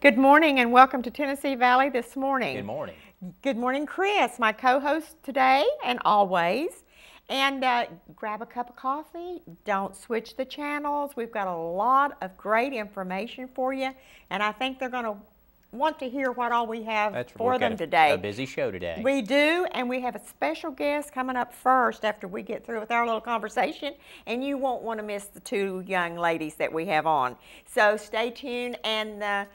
Good morning and welcome to Tennessee Valley this morning. Good morning. Good morning, Chris, my co-host today and always. And grab a cup of coffee. Don't switch the channels. We've got a lot of great information for you, and I think they're going to want to hear what all we have for them today. A busy show today. We do, and we have a special guest coming up first after we get through with our little conversation, and you won't want to miss the two young ladies that we have on. So stay tuned and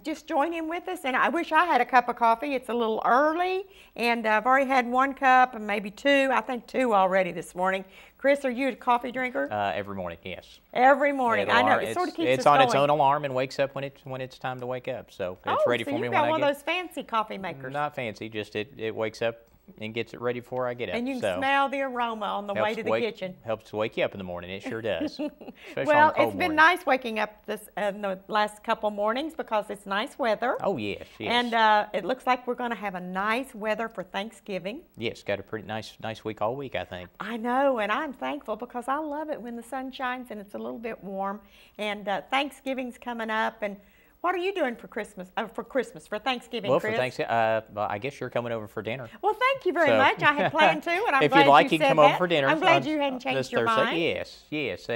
just join in with us. And I wish I had a cup of coffee. It's a little early, and I've already had one cup and maybe two. I think two already this morning. Chris, are you a coffee drinker? Every morning, yes. Every morning. I know. It sort of keeps us It's on going. its own alarm and wakes up when it's time to wake up. So it's ready for me when I get. Oh, so you've got one of those fancy coffee makers. Not fancy, just it wakes up and gets it ready before I get up. And you can smell the aroma on the way to the kitchen. Helps to wake you up in the morning. It sure does. Well, it's been nice waking up this in the last couple mornings because it's nice weather. Oh, yes, yes. And it looks like we're going to have a nice weather for Thanksgiving. Yes, got a pretty nice week all week, I think. I know, and I'm thankful because I love it when the sun shines and it's a little bit warm. And Thanksgiving's coming up, and what are you doing for Christmas? For Thanksgiving, well, Chris? For Thanksgiving, well, I guess you're coming over for dinner. Well, thank you very much. I had planned to, and I'm if glad you'd like, you said can come that. over for dinner. I'm glad you hadn't changed your mind. Yes. I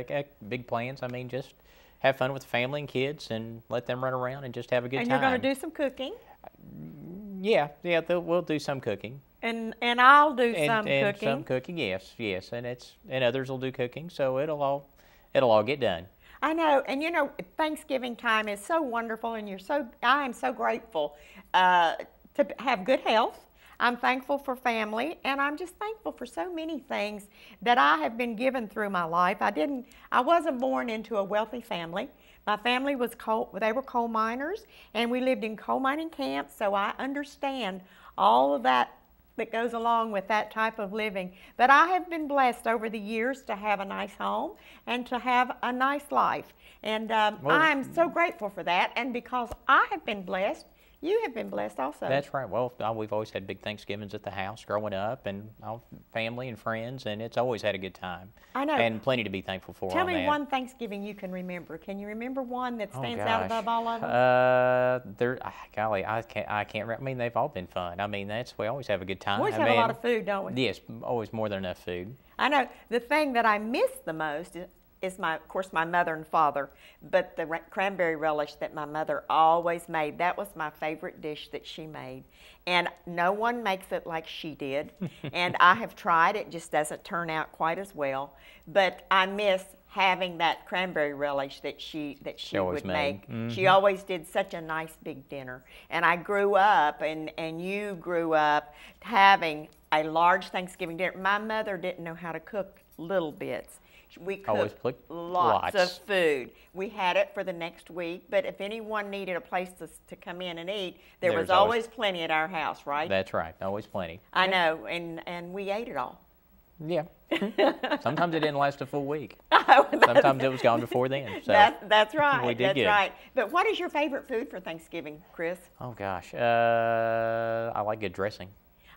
had big plans. I mean, just have fun with the family and kids, and let them run around and just have a good time. And you're going to do some cooking. Yeah. We'll do some cooking. And I'll do some cooking. And some cooking, yes, and others will do cooking. So it'll all get done. I know, and you know, Thanksgiving time is so wonderful, and I am so grateful to have good health. I'm thankful for family, and I'm just thankful for so many things that I have been given through my life. I wasn't born into a wealthy family. My family was they were coal miners, and we lived in coal mining camps, so I understand all of that goes along with that type of living. But I have been blessed over the years to have a nice home and to have a nice life. And I'm so grateful for that. And because I have been blessed, you have been blessed also. That's right. Well, we've always had big Thanksgivings at the house growing up, and family and friends, and it's always had a good time. I know. And plenty to be thankful for. Tell me one Thanksgiving you can remember. Can you remember one that stands out above all of them? Golly, I can't remember. I mean, they've all been fun. I mean, we always have a good time. We always have a lot of food, don't we? Yes, always more than enough food. I know. The thing that I miss the most is of course, my mother and father, but the cranberry relish that my mother always made, that was my favorite dish that she made. And no one makes it like she did. And I have tried, it just doesn't turn out quite as well. But I miss having that cranberry relish that she would make. Mm-hmm. She always did such a nice big dinner. And I grew up, and you grew up having a large Thanksgiving dinner. My mother didn't know how to cook little bits. We cooked lots of food. We had it for the next week, but if anyone needed a place to come in and eat, there was always plenty at our house, right? That's right, always plenty. I know, and we ate it all. Yeah. Sometimes it didn't last a full week. Oh, sometimes it was gone before then. So that's right. We did good. Right. But what is your favorite food for Thanksgiving, Chris? Oh gosh, I like good dressing.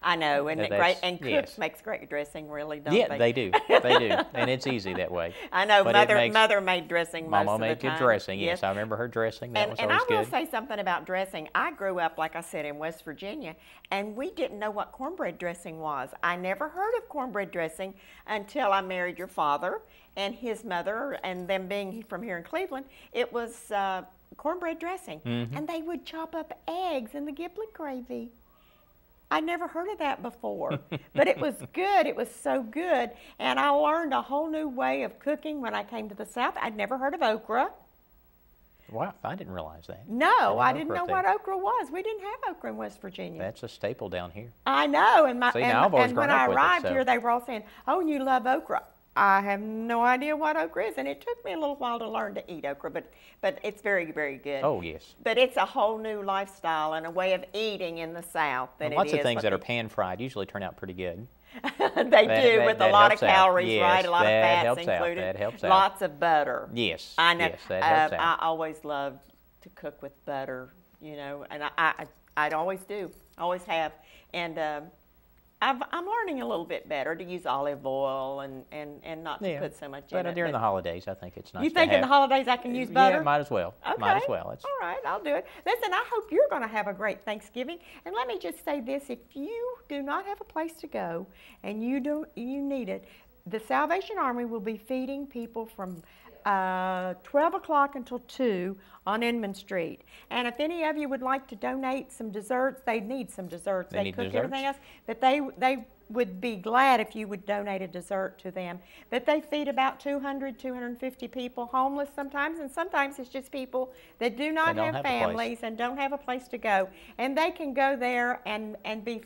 I know, and Cooks makes great dressing, really, don't they? Yeah, they do. They do, and it's easy that way. I know, mother made dressing most of the time. Mama made good dressing, yes. I remember her dressing. That was always good. And I will say something about dressing. I grew up, like I said, in West Virginia, and we didn't know what cornbread dressing was. I never heard of cornbread dressing until I married your father and his mother, and them being from here in Cleveland. It was cornbread dressing, and they would chop up eggs in the giblet gravy. I never heard of that before, but it was good. It was so good, and I learned a whole new way of cooking when I came to the South. I'd never heard of okra. Wow, I didn't realize that. No, I didn't know what okra was. We didn't have okra in West Virginia. That's a staple down here. I know, and when I arrived here, they were all saying, "Oh, you love okra." I have no idea what okra is, and it took me a little while to learn to eat okra, but it's very, very good. Oh, yes. But it's a whole new lifestyle and a way of eating in the South. Lots of things that are pan-fried usually turn out pretty good. They do, with a lot of calories, right? A lot of fats included. That helps out. Lots of butter. Yes. I know. Yes, that helps out. I always loved to cook with butter, you know, and I'd always do, always have. And I'm learning a little bit better to use olive oil and not to put so much in it. But during the holidays, I think it's nice. You think in the holidays I can use butter? Yeah, might as well. Okay. Might as well. All right, I'll do it. Listen, I hope you're going to have a great Thanksgiving. And let me just say this: if you do not have a place to go and you need it, the Salvation Army will be feeding people from 12 o'clock until 2 on Inman Street. And if any of you would like to donate some desserts, they need some desserts. They cook everything else, but they would be glad if you would donate a dessert to them. But they feed about 200, 250 people, homeless sometimes, and sometimes it's just people that do not have families and don't have a place to go. And they can go there and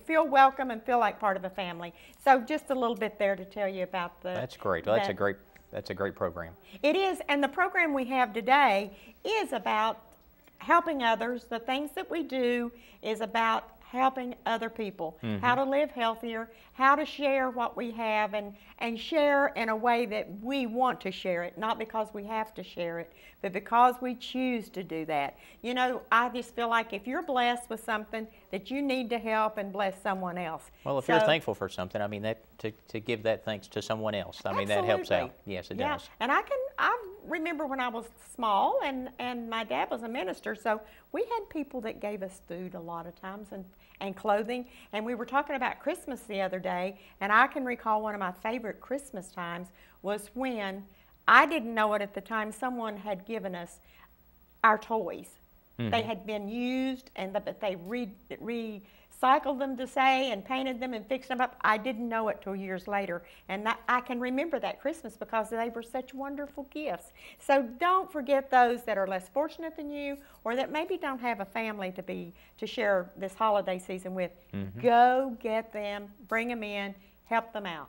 feel welcome and feel like part of a family. So just a little bit there to tell you about the... That's great. Well, that's a great program. It is, and the program we have today is about helping others. The things that we do is about helping other people, how to live healthier, how to share what we have and share in a way that we want to share it, not because we have to share it, but because we choose to do that. You know, I just feel like if you're blessed with something, that you need to help and bless someone else. Well, if you're thankful for something, I mean, that to give that thanks to someone else, I mean, that helps out. Yes, it does. And I remember when I was small and my dad was a minister, so we had people that gave us food a lot of times and clothing. And we were talking about Christmas the other day, and I can recall one of my favorite Christmas times was when, I didn't know it at the time, someone had given us our toys. They had been used, but they recycled them to say and painted them and fixed them up. I didn't know it till years later. And I can remember that Christmas because they were such wonderful gifts. So don't forget those that are less fortunate than you or that maybe don't have a family to share this holiday season with. Go get them, bring them in, help them out.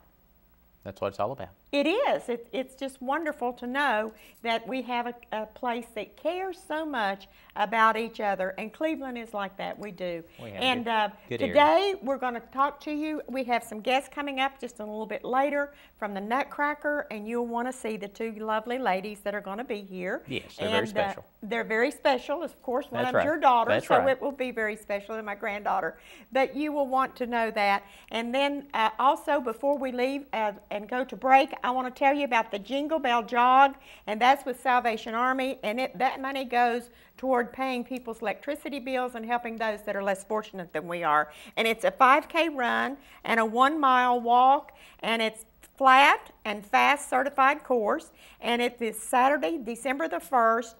That's what it's all about. It is. It's just wonderful to know that we have a place that cares so much about each other, and Cleveland is like that. We do. And good today we're going to talk to you. We have some guests coming up just a little bit later from the Nutcracker, and you'll want to see the two lovely ladies that are going to be here. Yes, they're very special. They're very special. Of course, one of them's your daughter, so it will be very special, and my granddaughter. But you will want to know that. And then also, before we leave and go to break, I want to tell you about the Jingle Bell Jog, and that's with Salvation Army, and that money goes toward paying people's electricity bills and helping those that are less fortunate than we are. And it's a 5K run and a 1-mile walk, and it's flat and fast certified course, and it is Saturday, December the 1st,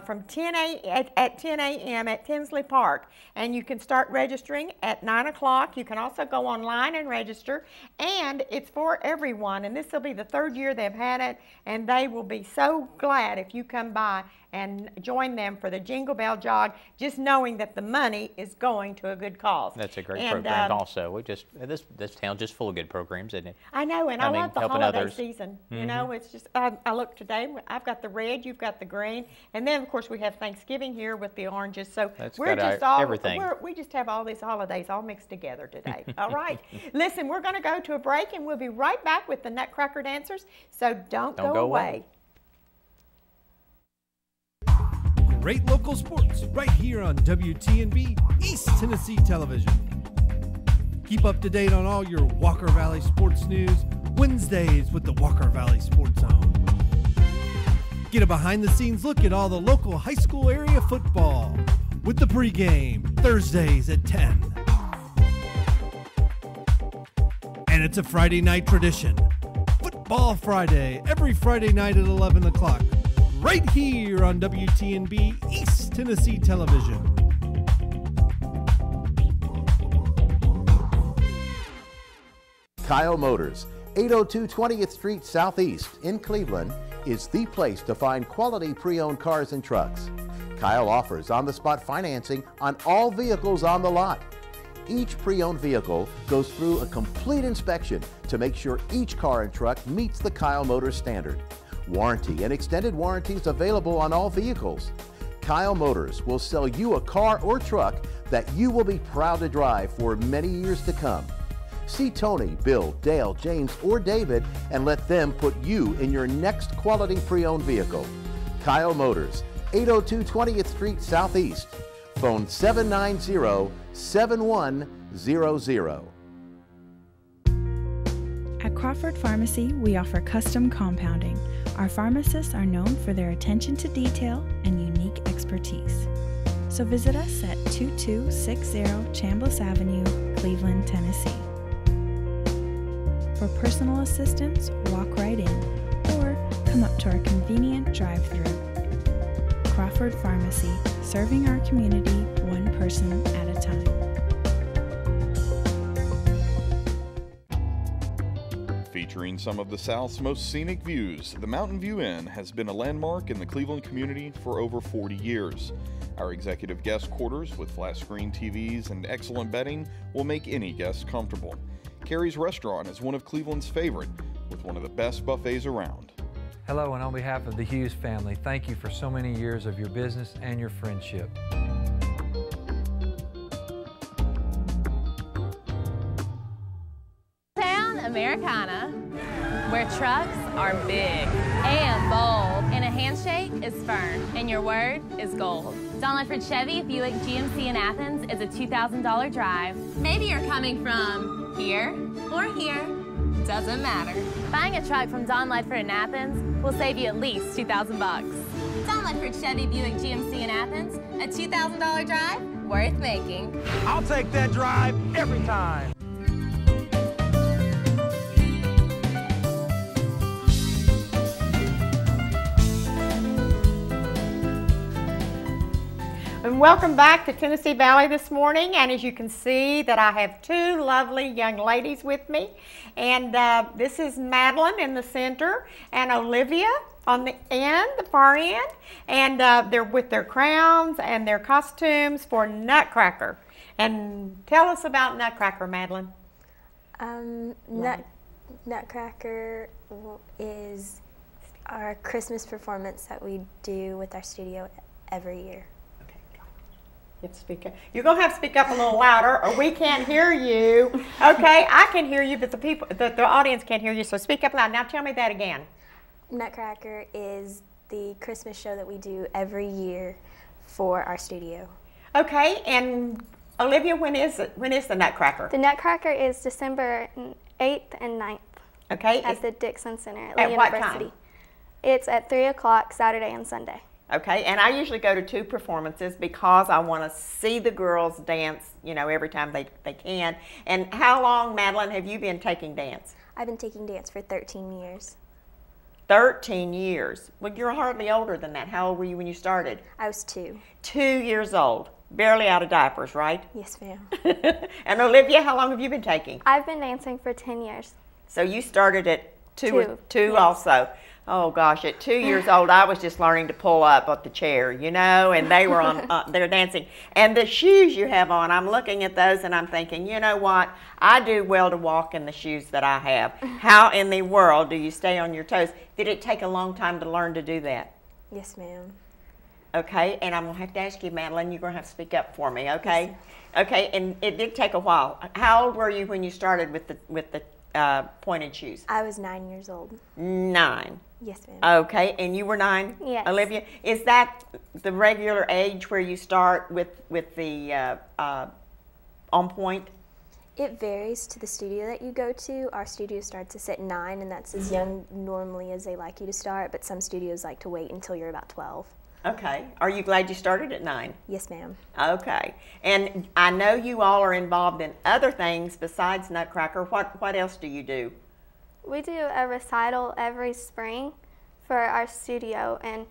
from 10 a.m. at Tinsley Park. And you can start registering at 9 o'clock. You can also go online and register. And it's for everyone. And this will be the 3rd year they've had it. And they will be so glad if you come by and join them for the Jingle Bell Jog, just knowing that the money is going to a good cause. That's a great program also. We just, this town's just full of good programs, isn't it? I know, and I love the holiday season. You know, it's just, I look today, I've got the red, you've got the green, and then of course we have Thanksgiving here with the oranges, so we're just everything. We just have all these holidays all mixed together today. All right. Listen, we're going to go to a break, and we'll be right back with the Nutcracker Dancers, so don't go away. Great local sports right here on WTNB East Tennessee Television. Keep up to date on all your Walker Valley sports news Wednesdays with the Walker Valley Sports Zone. Get a behind-the-scenes look at all the local high school area football with the pregame Thursdays at 10. And it's a Friday night tradition. Football Friday, every Friday night at 11 o'clock. Right here on WTNB East Tennessee Television. Kyle Motors, 802 20th Street Southeast in Cleveland, is the place to find quality pre-owned cars and trucks. Kyle offers on-the-spot financing on all vehicles on the lot. Each pre-owned vehicle goes through a complete inspection to make sure each car and truck meets the Kyle Motors standard. Warranty and extended warranties available on all vehicles. Kyle Motors will sell you a car or truck that you will be proud to drive for many years to come. See Tony, Bill, Dale, James, or David and let them put you in your next quality pre-owned vehicle. Kyle Motors, 802 20th Street Southeast. Phone 790-7100. Crawford Pharmacy, we offer custom compounding. Our pharmacists are known for their attention to detail and unique expertise. So visit us at 2260 Chambliss Avenue, Cleveland, Tennessee. For personal assistance, walk right in or come up to our convenient drive-thru. Crawford Pharmacy, serving our community one person at a time. Featuring some of the South's most scenic views, the Mountain View Inn has been a landmark in the Cleveland community for over 40 years. Our executive guest quarters with flat-screen TVs and excellent bedding will make any guest comfortable. Carrie's Restaurant is one of Cleveland's favorite, with one of the best buffets around. Hello, and on behalf of the Hughes family, thank you for so many years of your business and your friendship. Americana, where trucks are big and bold, and a handshake is firm, and your word is gold. Don Ledford Chevy Buick GMC in Athens is a $2,000 drive. Maybe you're coming from here or here, doesn't matter. Buying a truck from Don Ledford in Athens will save you at least $2,000 bucks. Don Ledford Chevy Buick GMC in Athens, a $2,000 drive worth making. I'll take that drive every time. And welcome back to Tennessee Valley this morning, and as you can see that I have two lovely young ladies with me, and this is Madeline in the center and Olivia on the end, the far end, and they're with their crowns and their costumes for Nutcracker. And tell us about Nutcracker, Madeline. Nutcracker is our Christmas performance that we do with our studio every year. You have to speak up. You're going to have to speak up a little louder or we can't hear you. Okay, I can hear you, but the audience can't hear you, so speak up loud. Now tell me that again. Nutcracker is the Christmas show that we do every year for our studio. Okay, and Olivia, when is it? When is the Nutcracker? The Nutcracker is December 8th and 9th. Okay. At the Dixon Center at Lee University. What time? It's at 3 o'clock Saturday and Sunday. Okay, and I usually go to 2 performances because I want to see the girls dance, you know, every time they can. And how long, Madeline, have you been taking dance? I've been taking dance for 13 years. 13 years. Well, you're hardly older than that. How old were you when you started? I was 2. 2 years old. Barely out of diapers, right? Yes, ma'am. And Olivia, how long have you been taking? I've been dancing for 10 years. So you started at 2 yes. Also. Oh gosh, at 2 years old, I was just learning to pull up at the chair, you know, and they were on, they're dancing. And the shoes you have on, I'm looking at those and I'm thinking, you know what, I do well to walk in the shoes that I have. How in the world do you stay on your toes? Did it take a long time to learn to do that? Yes, ma'am. Okay, and I'm going to have to ask you, Madeline, you're going to have to speak up for me, okay? Yes, okay, and it did take a while. How old were you when you started with the pointed shoes? I was 9 years old. 9. Yes, ma'am. Okay, and you were 9? Yes. Olivia, is that the regular age where you start with the on point? It varies to the studio that you go to. Our studio starts us at 9, and that's as young normally as they like you to start, but some studios like to wait until you're about 12. Okay. Are you glad you started at 9? Yes, ma'am. Okay. And I know you all are involved in other things besides Nutcracker. What else do you do? We do a recital every spring for our studio, and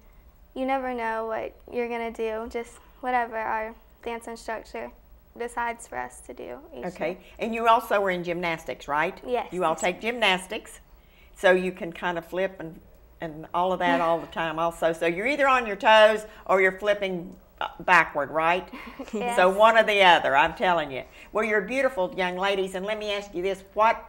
you never know what you're going to do, just whatever our dance instructor decides for us to do each year. And you also were in gymnastics, right? Yes. You all take gymnastics, so you can kind of flip and all of that all the time also. So you're either on your toes or you're flipping backward, right? Yes. So one or the other, I'm telling you. Well, you're beautiful young ladies, and let me ask you this. What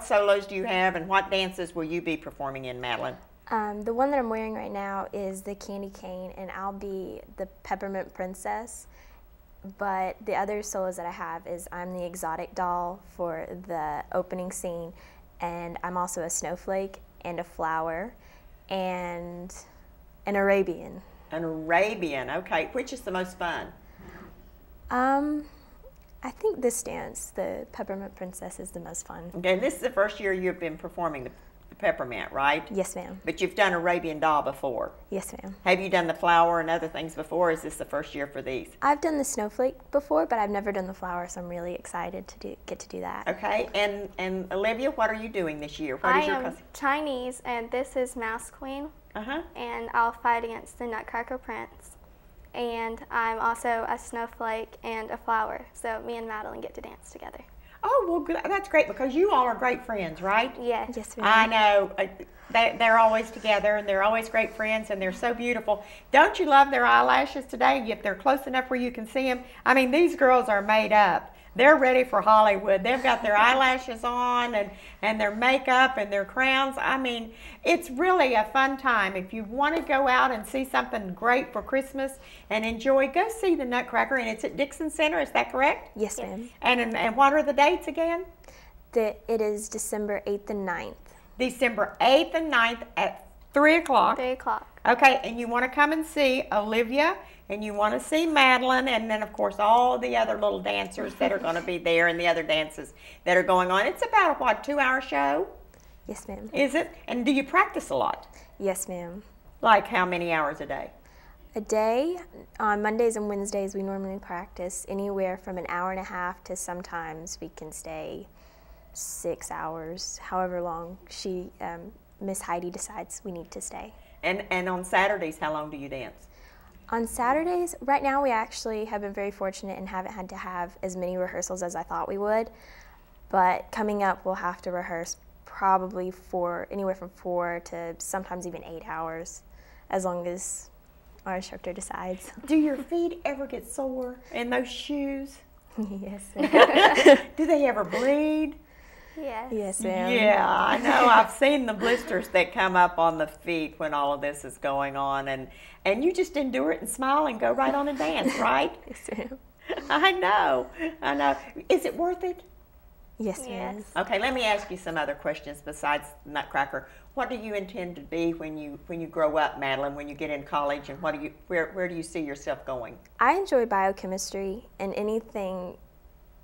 solos do you have, and what dances will you be performing in, Madeline? The one that I'm wearing right now is the Candy Cane, and I'll be the Peppermint Princess. But the other solos that I have is I'm the exotic doll for the opening scene, and I'm also a snowflake and a flower and an Arabian. An Arabian, okay. Which is the most fun? I think this dance, the Peppermint Princess, is the most fun. Okay, and this is the first year you've been performing the peppermint, right? Yes, ma'am. But you've done Arabian doll before. Yes, ma'am. Have you done the flower and other things before, or is this the first year for these? I've done the snowflake before, but I've never done the flower, so I'm really excited to get to do that. Okay, and Olivia, what are you doing this year? What I is your am Chinese, and this is Mouse Queen. And I'll fight against the Nutcracker Prince. And I'm also a snowflake and a flower, so me and Madeline get to dance together. Oh, well, good. That's great because you all are great friends, right? Yes. Yes, ma'am. I know. They're always together, and they're always great friends, and they're so beautiful. Don't you love their eyelashes today? If they're close enough where you can see them. I mean, these girls are made up. They're ready for Hollywood. They've got their eyelashes on and their makeup and their crowns. I mean, it's really a fun time. If you want to go out and see something great for Christmas and enjoy, go see the Nutcracker, and it's at Dixon Center. Is that correct? Yes, ma'am. And what are the dates again? It is December 8th and 9th. December 8th and 9th at 3 o'clock. 3 o'clock. Okay, and you want to come and see Olivia, and you want to see Madeline, and then, of course, all the other little dancers that are going to be there and the other dances that are going on. It's about a, what, 2-hour show? Yes, ma'am. Is it? And do you practice a lot? Yes, ma'am. Like how many hours a day? A day, on Mondays and Wednesdays, we normally practice anywhere from an hour and a half to sometimes we can stay 6 hours, however long Miss Heidi decides we need to stay. And on Saturdays, how long do you dance? On Saturdays, right now we actually have been very fortunate and haven't had to have as many rehearsals as I thought we would. But coming up, we'll have to rehearse probably for anywhere from 4 to sometimes even 8 hours, as long as our instructor decides. Do your feet ever get sore in those shoes? Yes. Do they ever bleed? Yes. Yes, ma'am. Yeah, I know. I've seen the blisters that come up on the feet when all of this is going on, and you just endure it and smile and go right on and dance, right? Yes, ma'am. I know. Is it worth it? Yes, ma'am. Yes. Okay, let me ask you some other questions besides Nutcracker. What do you intend to be when you grow up, Madeline? When you get in college, and where do you see yourself going? I enjoy biochemistry and anything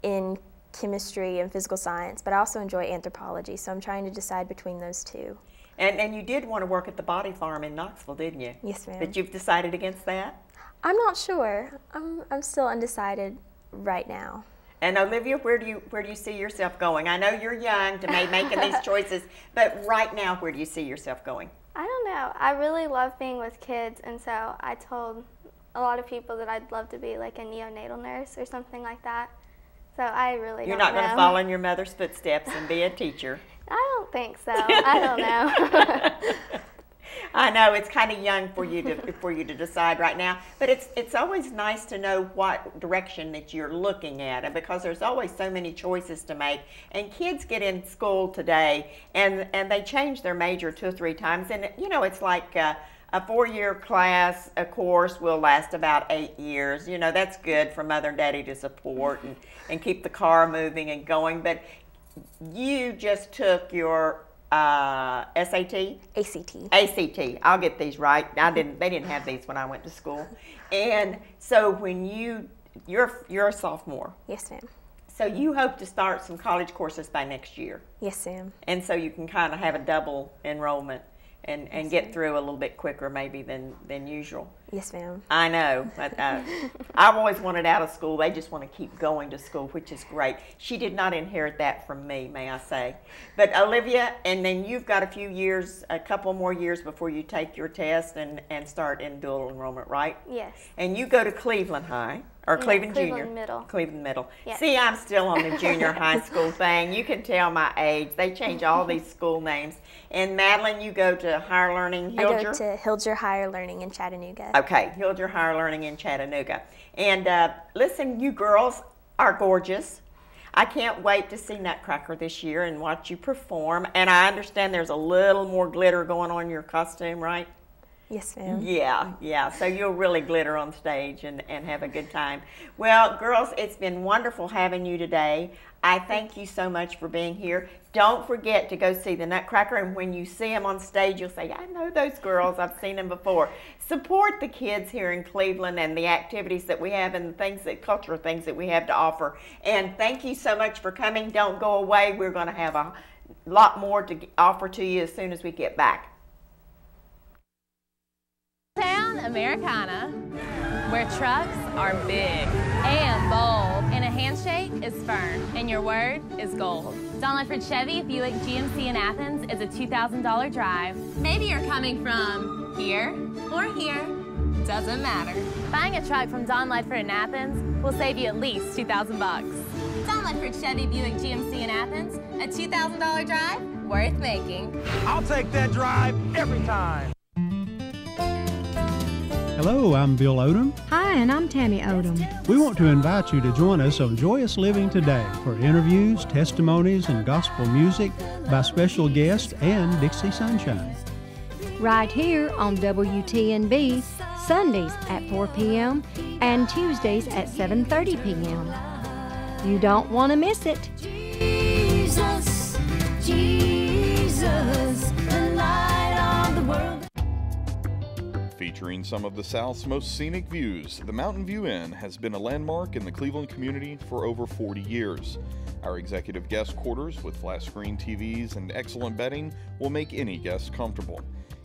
in chemistry and physical science, but I also enjoy anthropology, so I'm trying to decide between those two. And you did want to work at the Body Farm in Knoxville, didn't you? Yes, ma'am. But you've decided against that? I'm not sure. I'm still undecided right now. And Olivia, where do you see yourself going? I know you're young to be making these choices, but right now, where do you see yourself going? I don't know. I really love being with kids, and so I told a lot of people that I'd love to be like a neonatal nurse or something like that. So I really You're don't not going to know. follow in your mother's footsteps and be a teacher. I don't think so. I don't know. I know it's kind of young for you to decide right now, but it's always nice to know what direction that you're looking at, and because there's always so many choices to make. And kids get in school today, and they change their major 2 or 3 times, and you know it's like a 4-year class, a course will last about 8 years. You know, that's good for mother and daddy to support and keep the car moving and going. But you just took your SAT? ACT. ACT. I'll get these right. They didn't have these when I went to school. And so when you're a sophomore. Yes, ma'am. So you hope to start some college courses by next year. Yes, ma'am. And so you can kind of have a double enrollment and get through a little bit quicker maybe than usual. Yes, ma'am. I know. I've always wanted out of school. They just want to keep going to school, which is great. She did not inherit that from me, may I say. But Olivia, and then you've got a couple more years before you take your test and start in dual enrollment, right? Yes. And you go to Cleveland High. Or Cleveland Junior. Cleveland Middle. Cleveland Middle. Yes. See, I'm still on the junior high school thing. You can tell my age. They change all these school names. And Madeline, you go to Higher Learning Hilger? I go to Hilger Higher Learning in Chattanooga. Okay, Hilger Higher Learning in Chattanooga. And listen, you girls are gorgeous. I can't wait to see Nutcracker this year and watch you perform. And I understand there's a little more glitter going on in your costume, right? Yes, ma'am. Yeah. So you'll really glitter on stage and have a good time. Well, girls, it's been wonderful having you today. I thank you so much for being here. Don't forget to go see the Nutcracker, and when you see them on stage, you'll say, I know those girls, I've seen them before. Support the kids here in Cleveland and the activities that we have and the things that, cultural things that we have to offer. And thank you so much for coming. Don't go away. We're going to have a lot more to offer to you as soon as we get back. Town Americana, where trucks are big and bold, and a handshake is firm, and your word is gold. Don Ledford Chevy Buick GMC in Athens is a $2,000 drive. Maybe you're coming from here or here, doesn't matter. Buying a truck from Don Ledford in Athens will save you at least $2,000 bucks. Don Ledford Chevy Buick GMC in Athens, a $2,000 drive worth making. I'll take that drive every time. Hello, I'm Bill Odom. Hi, and I'm Tammy Odom. We want to invite you to join us on Joyous Living Today for interviews, testimonies, and gospel music by special guests and Dixie Sunshine. Right here on WTNB, Sundays at 4 p.m. and Tuesdays at 7:30 p.m. You don't want to miss it. Jesus, Jesus, the light of the world. Featuring some of the South's most scenic views, the Mountain View Inn has been a landmark in the Cleveland community for over 40 years. Our executive guest quarters with flat-screen TVs and excellent bedding will make any guest comfortable.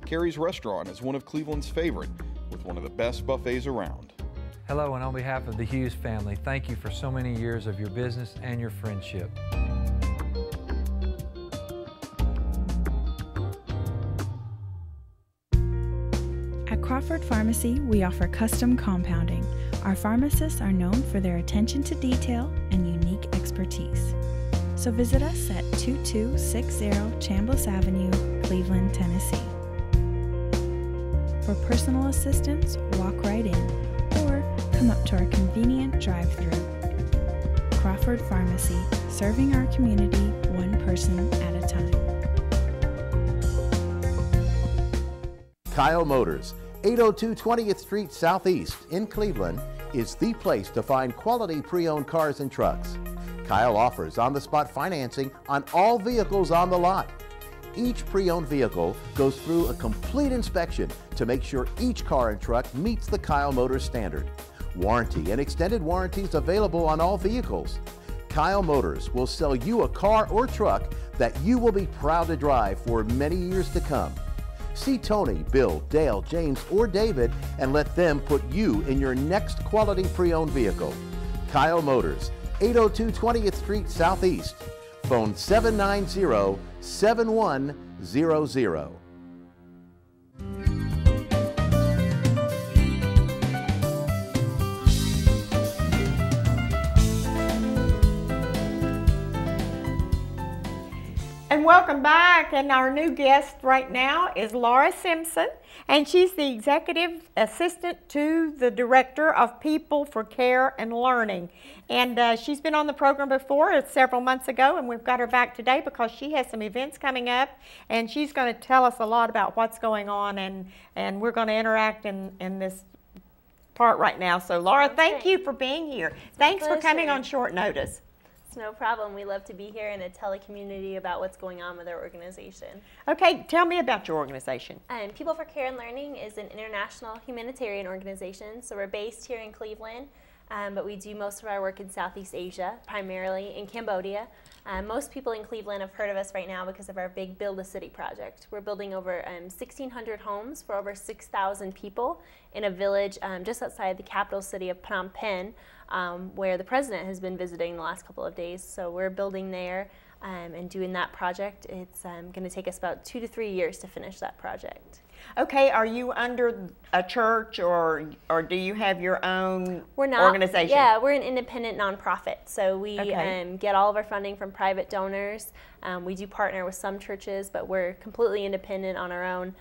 Carrie's Restaurant is one of Cleveland's favorite, with one of the best buffets around. Hello, and on behalf of the Hughes family, thank you for so many years of your business and your friendship. At Crawford Pharmacy, we offer custom compounding. Our pharmacists are known for their attention to detail and unique expertise. So visit us at 2260 Chambliss Avenue, Cleveland, Tennessee. For personal assistance, walk right in or come up to our convenient drive-thru. Crawford Pharmacy, serving our community one person at a time. Kyle Motors, 802 20th Street Southeast in Cleveland, is the place to find quality pre-owned cars and trucks. Kyle offers on-the-spot financing on all vehicles on the lot. Each pre-owned vehicle goes through a complete inspection to make sure each car and truck meets the Kyle Motors standard. Warranty and extended warranties available on all vehicles. Kyle Motors will sell you a car or truck that you will be proud to drive for many years to come. See Tony, Bill, Dale, James, or David and let them put you in your next quality pre-owned vehicle. Kyle Motors, 802 20th Street Southeast. Phone 790-7100. And welcome back, and our new guest right now is Laura Simpson, and she's the Executive Assistant to the Director of People for Care and Learning. And she's been on the program before several months ago, and we've got her back today because she has some events coming up, and she's going to tell us a lot about what's going on, and we're going to interact in this part right now. So Laura, thank you for being here. Thanks for coming on short notice. It's no problem. We love to be here and to tell the community about what's going on with our organization. Okay, tell me about your organization. People for Care and Learning is an international humanitarian organization. So we're based here in Cleveland, but we do most of our work in Southeast Asia, primarily in Cambodia. Most people in Cleveland have heard of us right now because of our big Build a City project. We're building over 1,600 homes for over 6,000 people in a village just outside the capital city of Phnom Penh, where the president has been visiting the last couple of days. So we're building there and doing that project. It's going to take us about 2 to 3 years to finish that project. Okay, are you under a church or do you have your own organization? Yeah, we're an independent nonprofit. So we get all of our funding from private donors. We do partner with some churches, but we're completely independent on our own,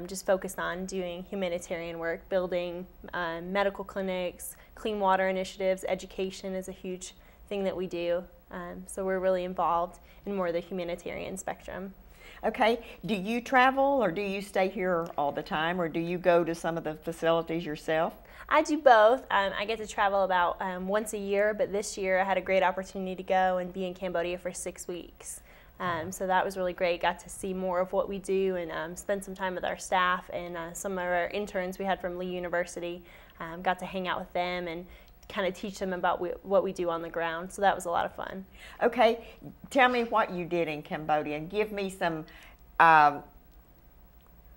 just focused on doing humanitarian work, building medical clinics, clean water initiatives. Education is a huge thing that we do. So we're really involved in more of the humanitarian spectrum. Okay, do you travel or do you stay here all the time, or do you go to some of the facilities yourself? I do both. I get to travel about once a year, but this year I had a great opportunity to go and be in Cambodia for 6 weeks. So that was really great. Got to see more of what we do and spend some time with our staff and some of our interns we had from Lee University. Got to hang out with them and kind of teach them about what we do on the ground. So that was a lot of fun. Okay, tell me what you did in Cambodia and give me some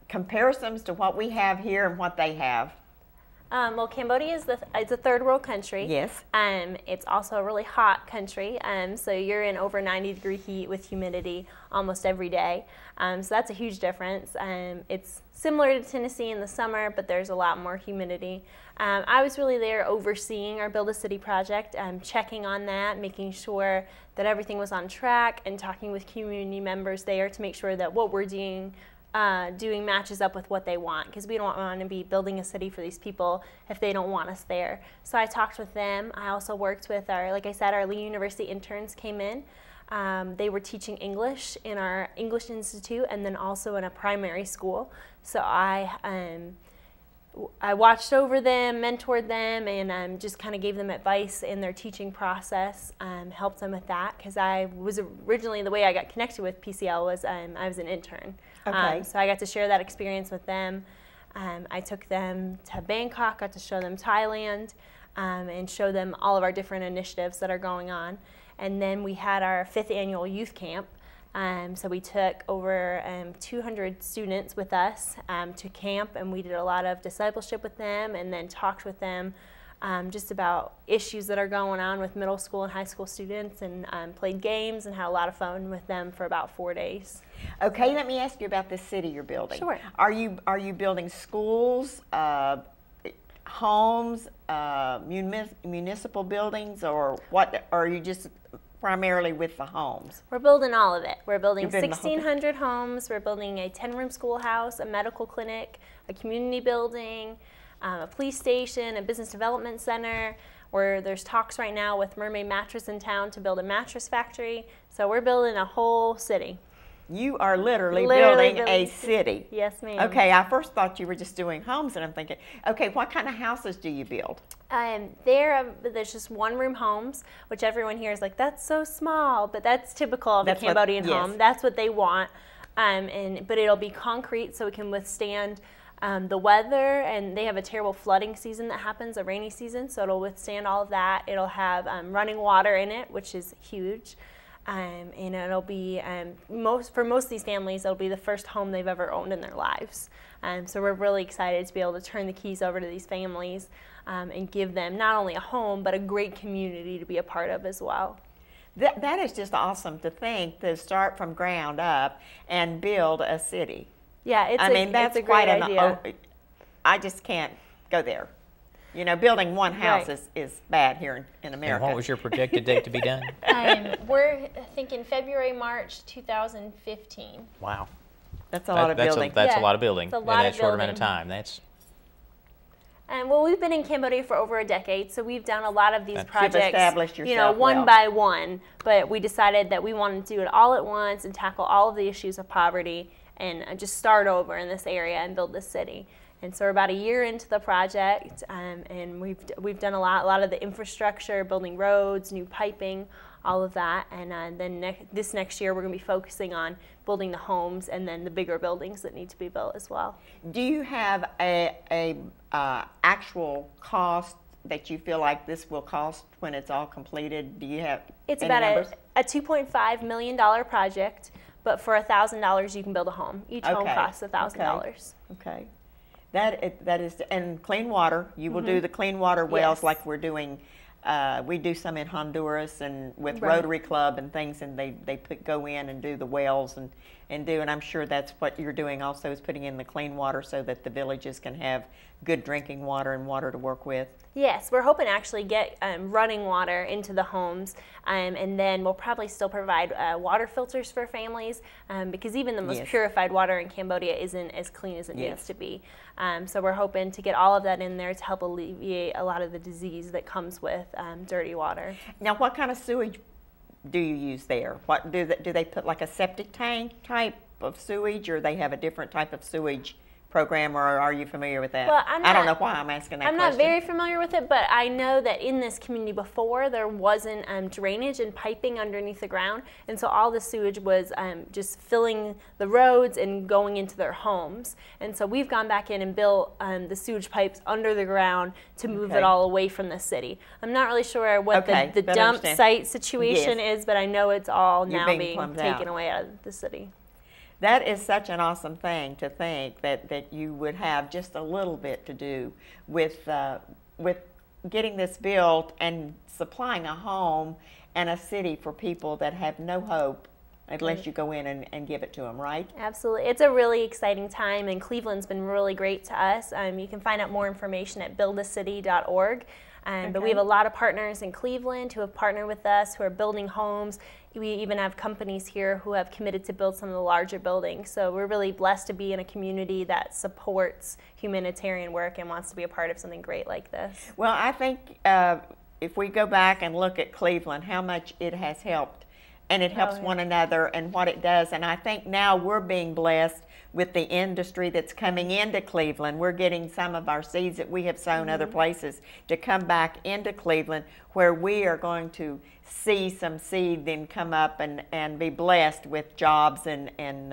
comparisons to what we have here and what they have. Well, Cambodia is it's a third world country. Yes. It's also a really hot country. So you're in over 90-degree heat with humidity almost every day. So that's a huge difference. It's similar to Tennessee in the summer, but there's a lot more humidity. I was really there overseeing our Build a City project, checking on that, making sure that everything was on track, and talking with community members there to make sure that what we're doing matches up with what they want, because we don't want to be building a city for these people if they don't want us there. So I talked with them. I also worked with like I said, our Lee University interns came in. They were teaching English in our English Institute and then also in a primary school. So I watched over them, mentored them, and just kind of gave them advice in their teaching process, helped them with that, because I was originally, the way I got connected with PCL was I was an intern. Okay. So I got to share that experience with them. I took them to Bangkok, got to show them Thailand, and show them all of our different initiatives that are going on. And then we had our 5th annual youth camp. So we took over 200 students with us to camp, and we did a lot of discipleship with them and then talked with them just about issues that are going on with middle school and high school students, and played games and had a lot of fun with them for about 4 days. Okay, let me ask you about this city you're building. Sure. Are you building schools, homes, municipal buildings, or what? Or are you just primarily with the homes? We're building all of it. We're building You're building 1,600 homes. We're building a 10-room schoolhouse, a medical clinic, a community building, a police station, a business development center, where there's talks right now with Mermaid Mattress in town to build a mattress factory. So we're building a whole city. You are literally building a city. Yes, ma'am. Okay, I first thought you were just doing homes, and I'm thinking, okay, what kind of houses do you build? There's just one-room homes, which everyone here is like, that's so small, but that's typical of a Cambodian home. That's what they want, but it'll be concrete so it can withstand the weather, and they have a terrible flooding season that happens, a rainy season, so it'll withstand all of that. It'll have running water in it, which is huge. And it'll be, for most of these families, it'll be the first home they've ever owned in their lives. So we're really excited to be able to turn the keys over to these families and give them not only a home, but a great community to be a part of as well. That is just awesome to think, to start from ground up and build a city. Yeah, that's a great idea. I just can't go there. You know, building one house is bad here in America. And what was your projected date to be done? We're thinking February, March 2015. Wow. That's a lot of building. That's a lot of building in that short amount of time. Well, we've been in Cambodia for over a decade, so we've done a lot of these projects, You've established yourself one by one. But we decided that we wanted to do it all at once and tackle all of the issues of poverty and just start over in this area and build this city. And so we're about a year into the project, and we've done a lot of the infrastructure, building roads, new piping, all of that. And then this next year we're going to be focusing on building the homes and then the bigger buildings that need to be built as well. Do you have a actual cost that you feel like this will cost when it's all completed? Do you have It's any about numbers? a $2.5 million project, but for $1,000 you can build a home. Each home costs $1,000. Okay. That is, and clean water. You will do the clean water wells like we're doing. We do some in Honduras and with Rotary Club and things, and they go in and do the wells and I'm sure that's what you're doing also, is putting in the clean water so that the villages can have good drinking water and water to work with. Yes, we're hoping to actually get running water into the homes, and then we'll probably still provide water filters for families, because even the most purified water in Cambodia isn't as clean as it needs to be. So we're hoping to get all of that in there to help alleviate a lot of the disease that comes with dirty water. Now, what kind of sewage do you use there? What do they put, like a septic tank type of sewage, or they have a different type of sewage program, or are you familiar with that? Well, I don't know why I'm asking that question. I'm not very familiar with it, but I know that in this community before there wasn't drainage and piping underneath the ground, and so all the sewage was just filling the roads and going into their homes. And so we've gone back in and built the sewage pipes under the ground to move it all away from the city. I'm not really sure what the dump site situation is, but I know it's all now being taken away out of the city. That is such an awesome thing to think that you would have just a little bit to do with getting this built and supplying a home and a city for people that have no hope unless you go in and give it to them, right? Absolutely. It's a really exciting time, and Cleveland's been really great to us. You can find out more information at buildacity.org. But we have a lot of partners in Cleveland who have partnered with us, who are building homes. We even have companies here who have committed to build some of the larger buildings. So we're really blessed to be in a community that supports humanitarian work and wants to be a part of something great like this. Well, I think if we go back and look at Cleveland, how much it has helped, and it helps one another and what it does. And I think now we're being blessed with the industry that's coming into Cleveland. We're getting some of our seeds that we have sown other places to come back into Cleveland, where we are going to see some seed then come up and be blessed with jobs and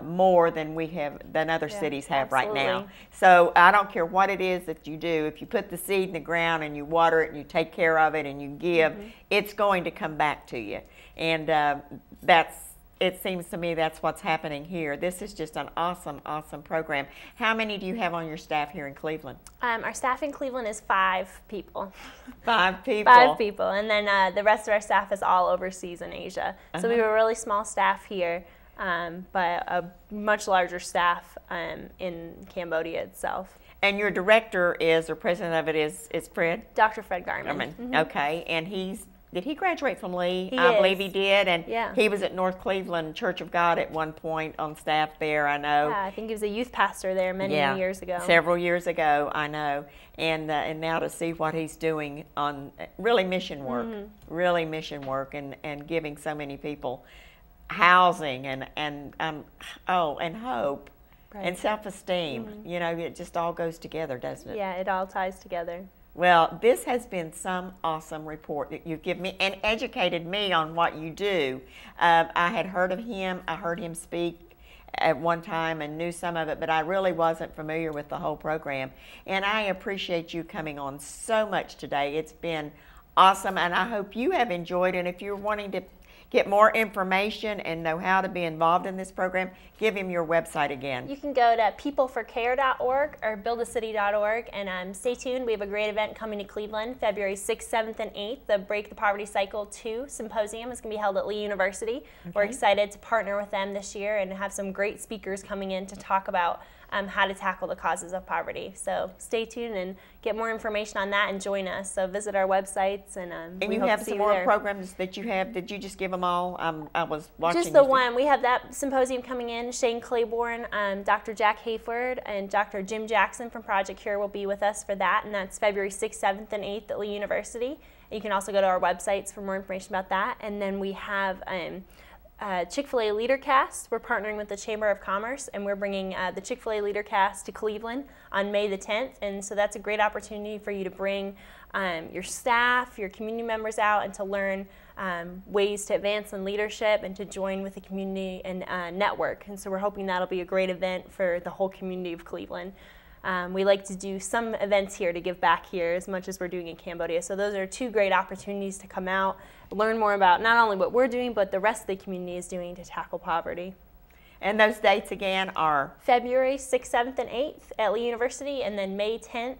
more than other cities have right now. So I don't care what it is that you do. If you put the seed in the ground and you water it and you take care of it and you give, it's going to come back to you. And it seems to me that's what's happening here. This is just an awesome, awesome program. How many do you have on your staff here in Cleveland? Our staff in Cleveland is 5 people. 5 people? 5 people. And then the rest of our staff is all overseas in Asia. So we have a really small staff here, but a much larger staff in Cambodia itself. And your director is, or president of it is Fred? Dr. Fred Garman. Okay, and did he graduate from Lee? I believe he did, and he was at North Cleveland Church of God at one point on staff there, I know. Yeah, I think he was a youth pastor there many years ago. Several years ago, I know. And now to see what he's doing on really mission work, and giving so many people housing and hope and self-esteem. You know, it just all goes together, doesn't it? Yeah, it all ties together. Well, this has been some awesome report that you've given me and educated me on what you do. I had heard of him. I heard him speak at one time and knew some of it, but I really wasn't familiar with the whole program. And I appreciate you coming on so much today. It's been awesome, and I hope you have enjoyed. And if you're wanting to get more information and know how to be involved in this program, give him your website again. You can go to peopleforcare.org or buildacity.org, and stay tuned. We have a great event coming to Cleveland February 6th, 7th, and 8th. The Break the Poverty Cycle 2 Symposium is going to be held at Lee University. We're excited to partner with them this year and have some great speakers coming in to talk about how to tackle the causes of poverty. So stay tuned and get more information on that and join us. So visit our websites, and you have some more programs that you have. Did you just give them all? I was watching. Just the one. We have that symposium coming in. Shane Claiborne, Dr. Jack Hayford, and Dr. Jim Jackson from Project Cure will be with us for that, and that's February 6th, 7th, and 8th at Lee University. You can also go to our websites for more information about that. And then we have Chick-fil-A LeaderCast. We're partnering with the Chamber of Commerce, and we're bringing the Chick-fil-A LeaderCast to Cleveland on May the 10th, and so that's a great opportunity for you to bring your staff, your community members out, and to learn ways to advance in leadership and to join with the community and network. And so we're hoping that'll be a great event for the whole community of Cleveland. We like to do some events here to give back here as much as we're doing in Cambodia. So those are 2 great opportunities to come out, learn more about not only what we're doing, but the rest of the community is doing to tackle poverty. And those dates again are? February 6th, 7th, and 8th at Lee University, and then May 10th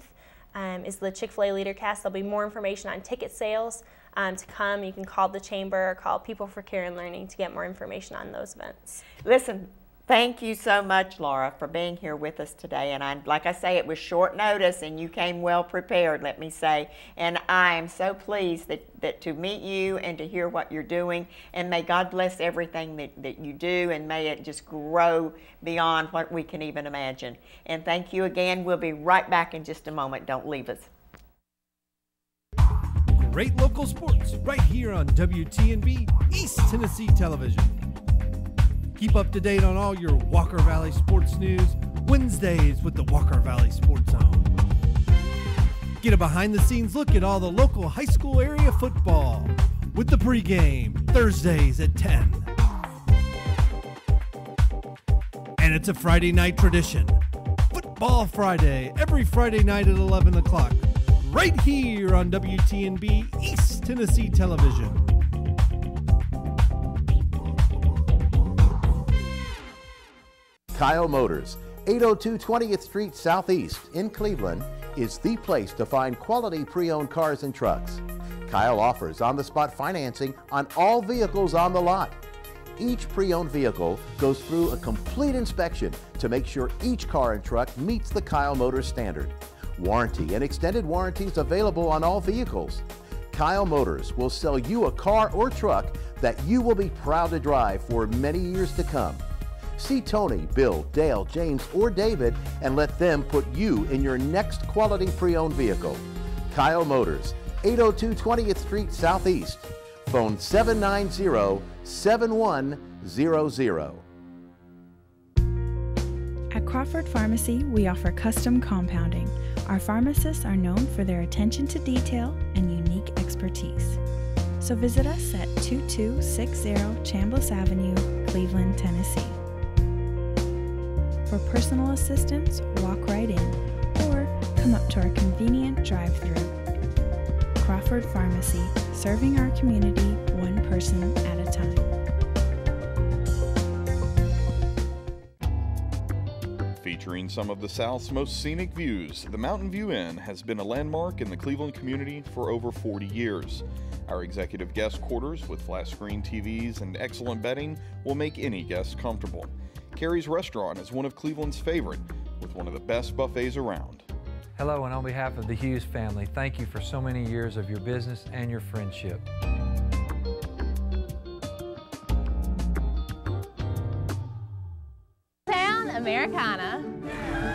is the Chick-fil-A LeaderCast. There'll be more information on ticket sales to come. You can call the Chamber or call People for Care and Learning to get more information on those events. Listen, thank you so much, Laura, for being here with us today. And like I say, it was short notice, and you came well prepared, let me say. And I am so pleased that to meet you and to hear what you're doing. And may God bless everything that you do, and may it just grow beyond what we can even imagine. And thank you again. We'll be right back in just a moment. Don't leave us. Great local sports right here on WTNB East Tennessee Television. Keep up to date on all your Walker Valley sports news Wednesdays with the Walker Valley Sports Zone. Get a behind-the-scenes look at all the local high school area football with the pregame Thursdays at 10. And it's a Friday night tradition. Football Friday, every Friday night at 11 o'clock, right here on WTNB East Tennessee Television. Kyle Motors, 802 20th Street Southeast in Cleveland, is the place to find quality pre-owned cars and trucks. Kyle offers on-the-spot financing on all vehicles on the lot. Each pre-owned vehicle goes through a complete inspection to make sure each car and truck meets the Kyle Motors standard. Warranty and extended warranties available on all vehicles. Kyle Motors will sell you a car or truck that you will be proud to drive for many years to come. See Tony, Bill, Dale, James, or David and let them put you in your next quality pre-owned vehicle. Kyle Motors, 802 20th Street Southeast. Phone 790-7100. At Crawford Pharmacy, we offer custom compounding. Our pharmacists are known for their attention to detail and unique expertise. So visit us at 2260 Chambliss Avenue, Cleveland, Tennessee. For personal assistance, walk right in or come up to our convenient drive-thru. Crawford Pharmacy, serving our community one person at a time. Featuring some of the South's most scenic views, the Mountain View Inn has been a landmark in the Cleveland community for over 40 years. Our executive guest quarters with flat screen TVs and excellent bedding will make any guest comfortable. Carrie's Restaurant is one of Cleveland's favorite, with one of the best buffets around. Hello, and on behalf of the Hughes family, thank you for so many years of your business and your friendship. Town Americana,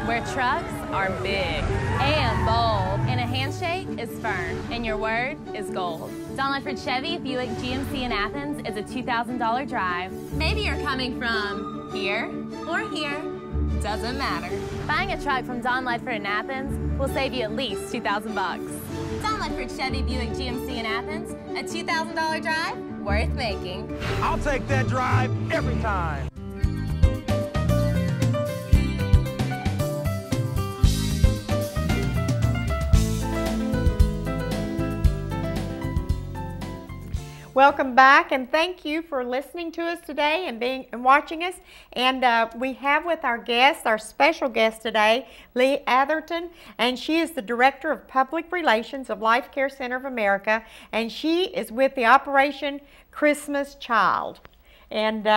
where trucks are big and bold, and a handshake is firm, and your word is gold. Don Ledford Chevy Buick GMC in Athens is a $2,000 drive. Maybe you're coming from here or here, doesn't matter. Buying a truck from Don Ledford in Athens will save you at least $2,000 bucks. Don Ledford Chevy Buick GMC in Athens, a $2,000 drive worth making. I'll take that drive every time. Welcome back, and thank you for listening to us today and watching us. And we have with our guest, our special guest today, Lee Atherton, and she is the Director of Public Relations of Life Care Center of America, and she is with the Operation Christmas Child. And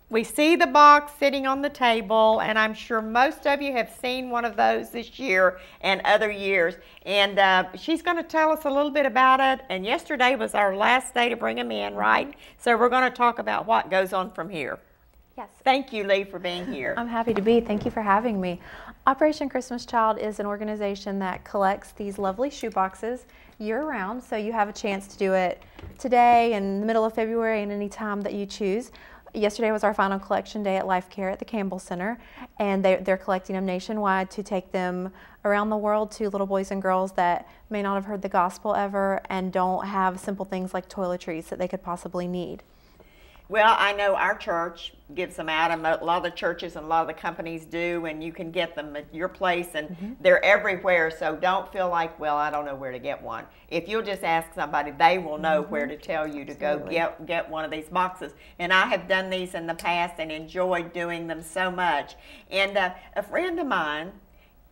we see the box sitting on the table, and I'm sure most of you have seen one of those this year and other years. And she's going to tell us a little bit about it. And yesterday was our last day to bring them in, right? So we're going to talk about what goes on from here. Yes. Thank you, Lee, for being here. I'm happy to be. Thank you for having me. Operation Christmas Child is an organization that collects these lovely shoe boxes year-round. So you have a chance to do it today, in the middle of February, and any time that you choose. Yesterday was our final collection day at Life Care at the Campbell Center, and they're collecting them nationwide to take them around the world to little boys and girls that may not have heard the gospel ever and don't have simple things like toiletries that they could possibly need. Well, I know our church gives them out, and a lot of the churches and a lot of the companies do, and you can get them at your place, and they're everywhere, so don't feel like, well, I don't know where to get one. If you'll just ask somebody, they will know where to tell you to go get one of these boxes. And I have done these in the past and enjoyed doing them so much. And a friend of mine,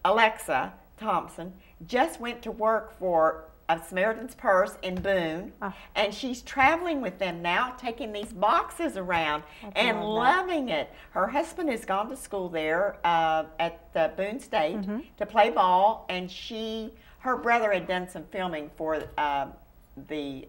Alexa Thompson, just went to work for a Samaritan's Purse in Boone, and she's traveling with them now, taking these boxes around and loving it. Her husband has gone to school there at the Boone State to play ball, and her brother had done some filming for the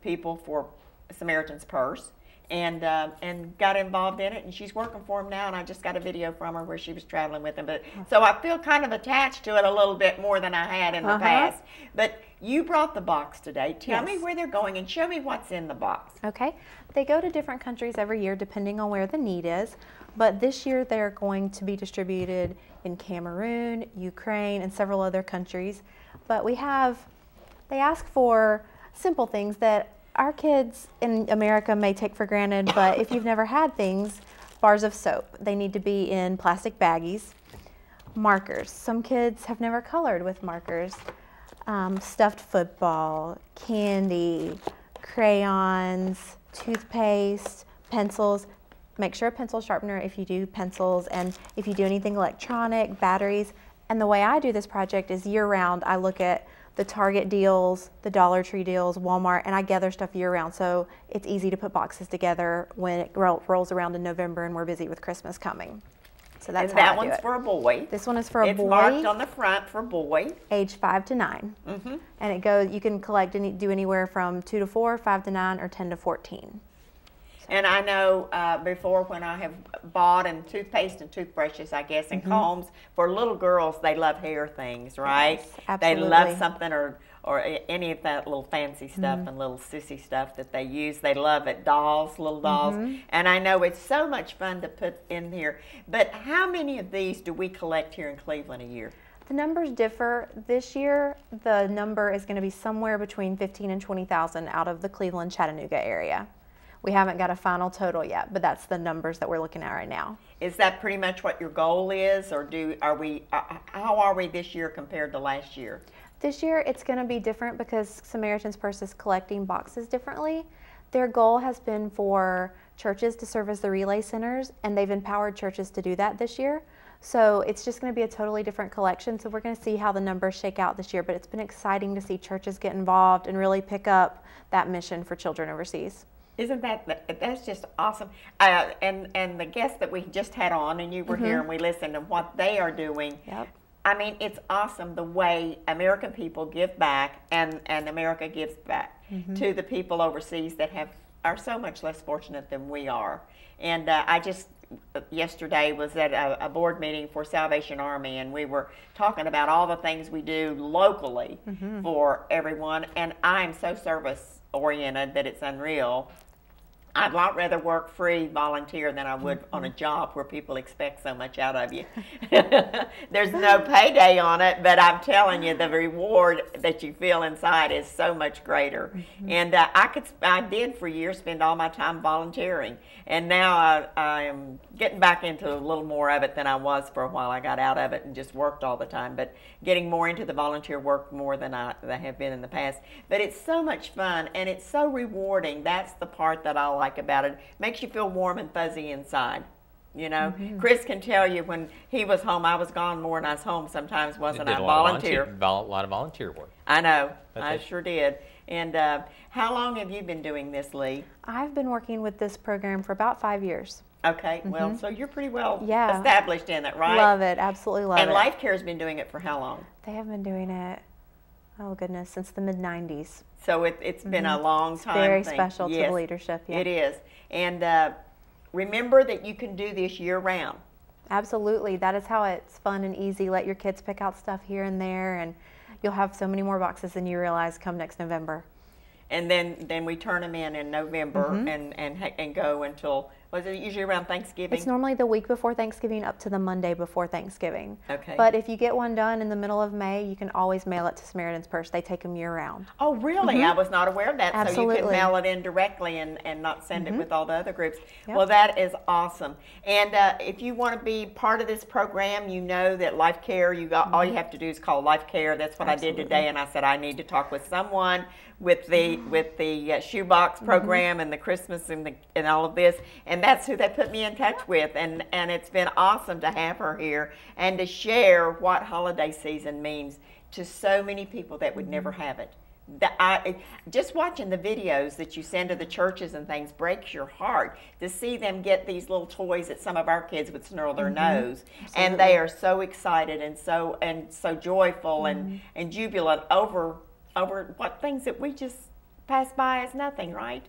people for Samaritan's Purse, and got involved in it, and she's working for him now, and I just got a video from her where she was traveling with him. But so I feel kind of attached to it a little bit more than I had in the past. But you brought the box today. Tell me where they're going and show me what's in the box. Okay. They go to different countries every year depending on where the need is, but this year they're going to be distributed in Cameroon, Ukraine, and several other countries. But they ask for simple things that our kids in America may take for granted, but if you've never had things, bars of soap. They need to be in plastic baggies. Markers. Some kids have never colored with markers. Stuffed football, candy, crayons, toothpaste, pencils. Make sure a pencil sharpener if you do pencils, and if you do anything electronic, batteries. And the way I do this project is year-round. I look at the Target deals, the Dollar Tree deals, Walmart, and I gather stuff year-round, so it's easy to put boxes together when it rolls around in November and we're busy with Christmas coming. So that's and how that I do one's it. for a boy. This one is for a boy. It's marked on the front for boy. Age 5 to 9. And it goes. You can collect and do anywhere from 2 to 4, 5 to 9, or 10 to 14. And I know before when I have bought and toothpaste and toothbrushes, I guess, and combs, for little girls, they love hair things, right? Yes, absolutely. They love something or any of that little fancy stuff and little sissy stuff that they use. They love it, dolls, little dolls. And I know it's so much fun to put in here. But how many of these do we collect here in Cleveland a year? The numbers differ. This year, the number is going to be somewhere between 15 and 20,000 out of the Cleveland, Chattanooga area. We haven't got a final total yet, but that's the numbers that we're looking at right now. Is that pretty much what your goal is, or how are we this year compared to last year? This year it's going to be different because Samaritan's Purse is collecting boxes differently. Their goal has been for churches to serve as the relay centers, and they've empowered churches to do that this year. So it's just going to be a totally different collection. So we're going to see how the numbers shake out this year, but it's been exciting to see churches get involved and really pick up that mission for children overseas. Isn't that's just awesome? And the guests that we just had on, and you were here, and we listened to what they are doing. I mean, it's awesome the way American people give back, and America gives back to the people overseas that are so much less fortunate than we are. And I just yesterday was at a board meeting for Salvation Army, and we were talking about all the things we do locally for everyone. And I'm so service oriented that it's unreal. I'd a lot rather work free, volunteer, than I would on a job where people expect so much out of you. There's no payday on it, but I'm telling you, the reward that you feel inside is so much greater. And I did for years spend all my time volunteering, and now I am getting back into a little more of it than I was for a while. I got out of it and just worked all the time, but getting more into the volunteer work more than I have been in the past. But it's so much fun, and it's so rewarding. That's the part that I like about it. Makes you feel warm and fuzzy inside. You know, Chris can tell you when he was home, I was gone more than I was home sometimes, wasn't I? Volunteer. A lot of volunteer work. I know. I sure did. And how long have you been doing this, Lee? I've been working with this program for about 5 years. Okay, well, so you're pretty well established in it, right? Love it, absolutely love it. And Life Care's been doing it for how long? They have been doing it, oh goodness, since the mid-90s. So it's been a long time. It's very special to the leadership, It is. And remember that you can do this year-round. Absolutely. That is how it's fun and easy. Let your kids pick out stuff here and there, and you'll have so many more boxes than you realize come next November. And then we turn them in November and go until, was it usually around Thanksgiving? It's normally the week before Thanksgiving up to the Monday before Thanksgiving. Okay. But if you get one done in the middle of May, you can always mail it to Samaritan's Purse. They take them year-round. Oh, really? I was not aware of that. Absolutely. So you can mail it in directly and not send it with all the other groups. Yep. Well, that is awesome. And if you want to be part of this program, you know that Life Care, all you have to do is call Life Care. That's what I did today, and I said I need to talk with someone with the shoebox program and the Christmas and all of this, and that's who they put me in touch with, and it's been awesome to have her here and to share what holiday season means to so many people that would never have it. Just watching the videos that you send to the churches and things breaks your heart to see them get these little toys that some of our kids would snurl their nose. Absolutely. And they are so excited and so joyful and jubilant over what things that we just pass by as nothing, right?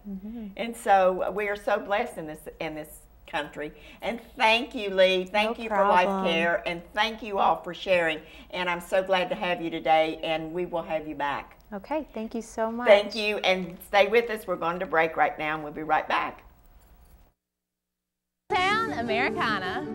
And so we are so blessed in this country. And thank you, Lee. Thank you for Life Care, and thank you all for sharing. And I'm so glad to have you today, and we will have you back. Okay, thank you so much. Thank you, and stay with us. We're going to break right now, and we'll be right back. Town Americana,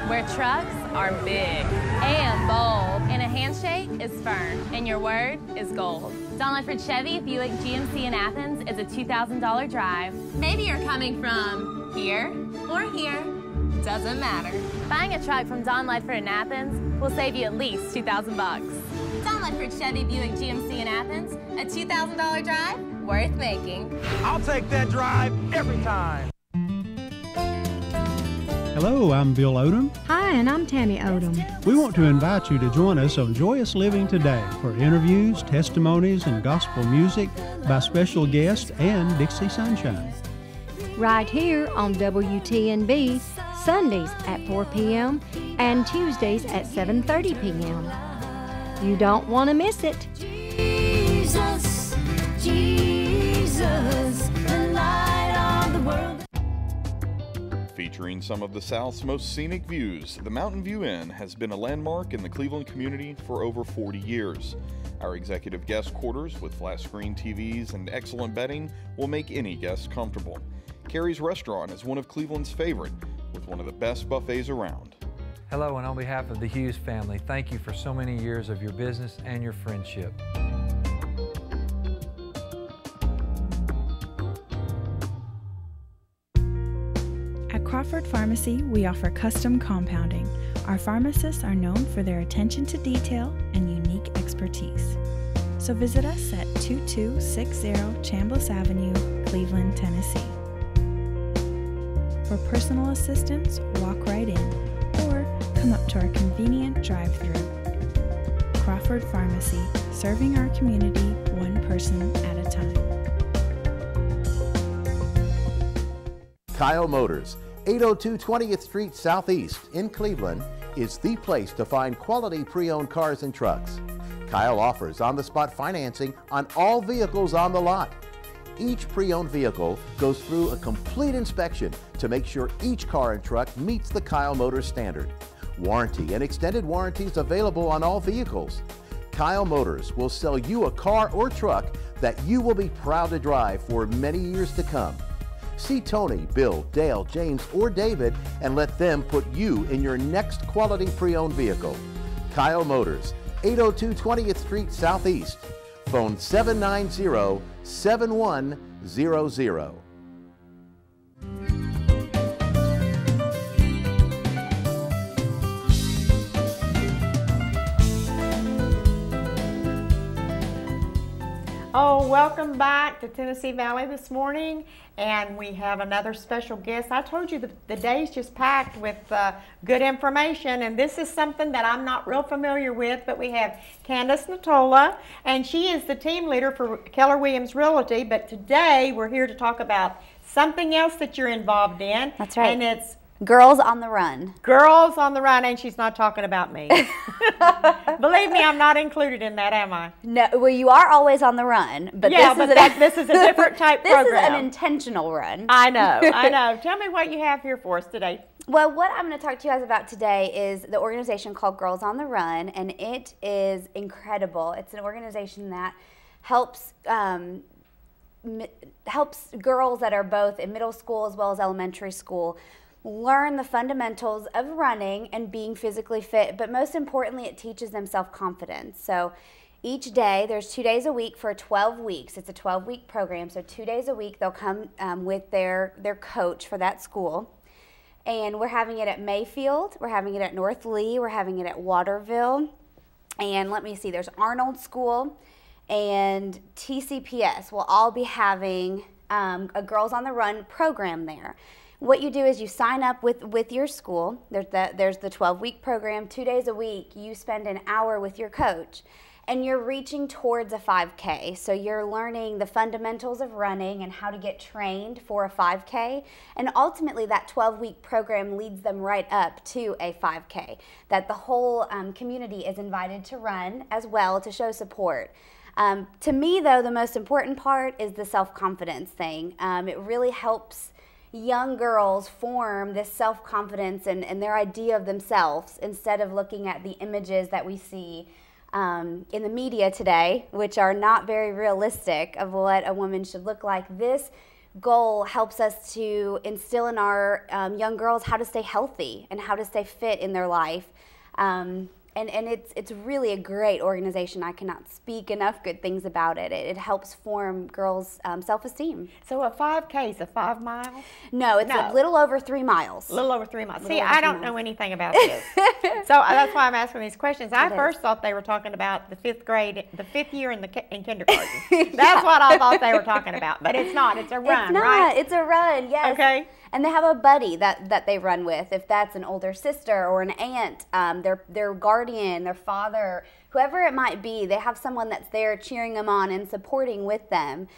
where trucks are big and bold, and a handshake is firm, and your word is gold. Don Ledford Chevy Buick GMC in Athens is a $2,000 drive. Maybe you're coming from here or here, doesn't matter. Buying a truck from Don Ledford in Athens will save you at least $2,000 bucks. Don Ledford Chevy Buick GMC in Athens, a $2,000 drive worth making. I'll take that drive every time. Hello, I'm Bill Odom. Hi, and I'm Tammy Odom. We want to invite you to join us on Joyous Living Today for interviews, testimonies, and gospel music by special guests and Dixie Sunshine. Right here on WTNB, Sundays at 4 p.m. and Tuesdays at 7:30 p.m. You don't want to miss it. Jesus, Jesus, the light of the world. Featuring some of the South's most scenic views, the Mountain View Inn has been a landmark in the Cleveland community for over 40 years. Our executive guest quarters with flat screen TVs and excellent bedding will make any guest comfortable. Carrie's Restaurant is one of Cleveland's favorite, with one of the best buffets around. Hello, and on behalf of the Hughes family, thank you for so many years of your business and your friendship. At Crawford Pharmacy, we offer custom compounding. Our pharmacists are known for their attention to detail and unique expertise. So visit us at 2260 Chambliss Avenue, Cleveland, Tennessee. For personal assistance, walk right in or come up to our convenient drive-thru. Crawford Pharmacy, serving our community one person at a time. Kyle Motors, 802 20th Street Southeast in Cleveland, is the place to find quality pre-owned cars and trucks. Kyle offers on-the-spot financing on all vehicles on the lot. Each pre-owned vehicle goes through a complete inspection to make sure each car and truck meets the Kyle Motors standard. Warranty and extended warranties available on all vehicles. Kyle Motors will sell you a car or truck that you will be proud to drive for many years to come. See Tony, Bill, Dale, James, or David and let them put you in your next quality pre-owned vehicle. Kyle Motors, 802 20th Street Southeast. Phone 790-7100. Oh, welcome back to Tennessee Valley this morning, and we have another special guest. I told you the day's just packed with good information, and this is something that I'm not real familiar with, but we have Candace Natola, and she is the team leader for Keller Williams Realty, but today we're here to talk about something else that you're involved in. That's right. And it's Girls on the Run. Girls on the Run, and she's not talking about me. Believe me, I'm not included in that, am I? No, well, you are always on the run, but yeah, this is a different type program. This is an intentional run. I know, I know. Tell me what you have here for us today. Well, what I'm going to talk to you guys about today is the organization called Girls on the Run, and it is incredible. It's an organization that helps girls that are both in middle school as well as elementary school learn the fundamentals of running and being physically fit, but most importantly, it teaches them self-confidence. So each day, there's 2 days a week for 12 weeks. It's a 12-week program, so 2 days a week they'll come with their coach for that school. And we're having it at Mayfield, we're having it at North Lee, we're having it at Waterville, and let me see, there's Arnold School and TCPS will all be having a Girls on the Run program there. What you do is you sign up with your school. There's the 12-week program. 2 days a week, you spend an hour with your coach, and you're reaching towards a 5K. So you're learning the fundamentals of running and how to get trained for a 5K. And ultimately, that 12-week program leads them right up to a 5K that the whole community is invited to run as well to show support. To me, though, the most important part is the self-confidence thing. It really helps young girls form this self-confidence and their idea of themselves instead of looking at the images that we see in the media today, which are not very realistic of what a woman should look like. This goal helps us to instill in our young girls how to stay healthy and how to stay fit in their life. And it's really a great organization. I cannot speak enough good things about it. It helps form girls' self-esteem. So a 5K is a 5 mile? No, it's a little over 3 miles. A little over 3 miles. See, I don't know anything about this. So that's why I'm asking these questions. I first thought they were talking about the 5th grade, the 5th year in kindergarten. That's what I thought they were talking about, but it's not. It's a run, it's not. Right? It's a run, yes. Okay. And they have a buddy that they run with. If that's an older sister or an aunt, their guardian, their father, whoever it might be, they have someone that's there cheering them on and supporting with them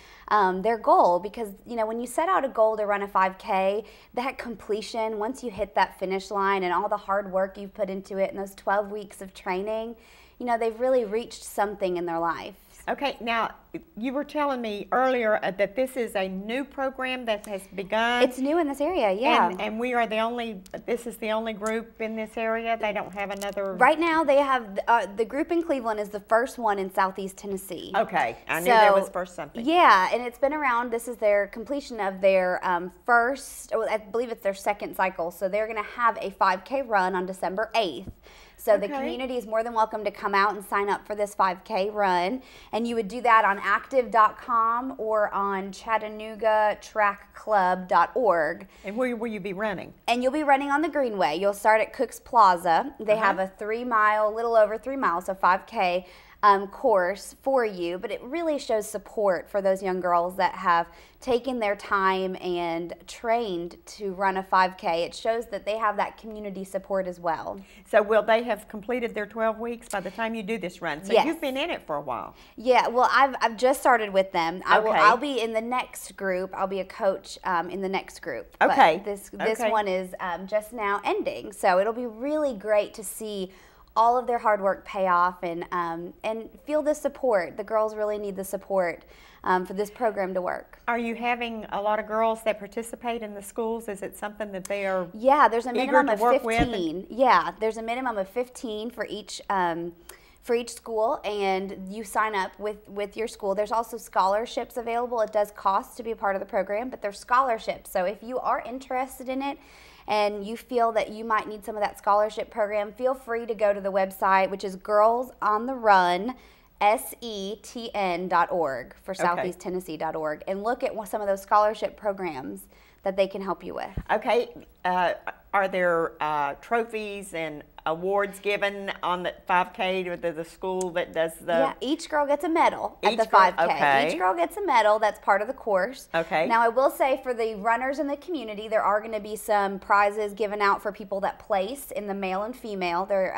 their goal. Because, you know, when you set out a goal to run a 5K, that completion, once you hit that finish line and all the hard work you've put into it and those 12 weeks of training, you know, they've really reached something in their life. Okay, now you were telling me earlier that this is a new program that has begun. It's new in this area, yeah. And we are this is the only group in this area? They don't have another? Right now they have, the group in Cleveland is the first one in Southeast Tennessee. Okay, I knew there was first something. Yeah, and it's been around, this is their completion of their first, I believe it's their second cycle, so they're going to have a 5K run on December 8th. So the community is more than welcome to come out and sign up for this 5K run. And you would do that on active.com or on ChattanoogaTrackClub.org. And where will you be running? And you'll be running on the Greenway. You'll start at Cook's Plaza. They have a 3 mile, little over 3 miles, so 5K course for you, but it really shows support for those young girls that have taken their time and trained to run a 5K. It shows that they have that community support as well. So will they have completed their 12 weeks by the time you do this run? So yes. You've been in it for a while. Yeah, well, I've just started with them. I'll be in the next group. I'll be a coach in the next group. Okay. But this one is just now ending, so it'll be really great to see all of their hard work pay off and feel the support. The girls really need the support for this program to work. Are you having a lot of girls that participate in the schools? Is it something that they are there's a minimum of 15. Yeah, there's a minimum of 15 for each school, and you sign up with your school. There's also scholarships available. It does cost to be a part of the program, but there's scholarships. So if you are interested in it, and you feel that you might need some of that scholarship program, feel free to go to the website, which is girlsontherun.setn.org for southeasttennessee.org, and look at some of those scholarship programs that they can help you with. Okay. Are there trophies and awards given on the 5K to the school that does the... Yeah, each girl gets a medal at the 5K. Okay. Each girl gets a medal. That's part of the course. Okay. Now, I will say for the runners in the community, there are going to be some prizes given out for people that place in the male and female. They're